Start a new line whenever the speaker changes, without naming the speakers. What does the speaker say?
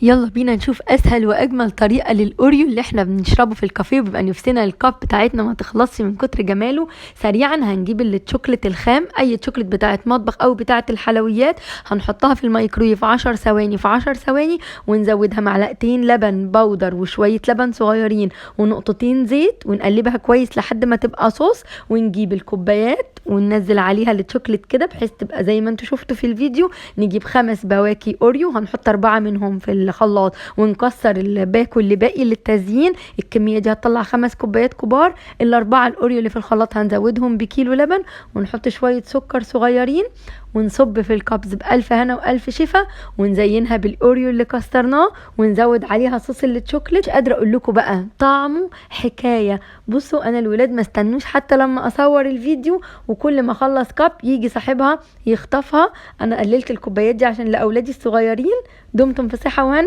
يلا بينا نشوف اسهل واجمل طريقه للاوريو اللي احنا بنشربه في الكافيه وبيبقى نفسنا الكاب بتاعتنا ما تخلصش من كتر جماله. سريعا هنجيب الشوكليت الخام، اي شوكليت بتاعت مطبخ او بتاعت الحلويات، هنحطها في الميكرويف 10 ثواني في 10 ثواني، ونزودها معلقتين لبن بودر وشويه لبن صغيرين ونقطتين زيت، ونقلبها كويس لحد ما تبقى صوص، ونجيب الكوبايات وننزل عليها الشوكليت كده بحيث تبقى زي ما انتوا شفتوا في الفيديو. نجيب 5 بواكي اوريو، هنحط 4 منهم في الخلاط ونكسر الباكو اللي باقي للتزيين. الكميه دي هتطلع 5 كوبايات كبار. الاربعه الاوريو اللي في الخلاط هنزودهم بكيلو لبن، ونحط شويه سكر صغيرين، ونصب في الكبز بألف هنا وألف شفا، ونزينها بالأوريو اللي كسرناه، ونزود عليها صوص الشوكليت. مش قادرة اقول لكم بقى طعمه حكاية. بصوا انا الولاد ما استنوش حتى لما اصور الفيديو، وكل ما اخلص كاب يجي صاحبها يخطفها. انا قللت الكوبايات دي عشان لاولادي الصغيرين. دمتم في صحة وهنا.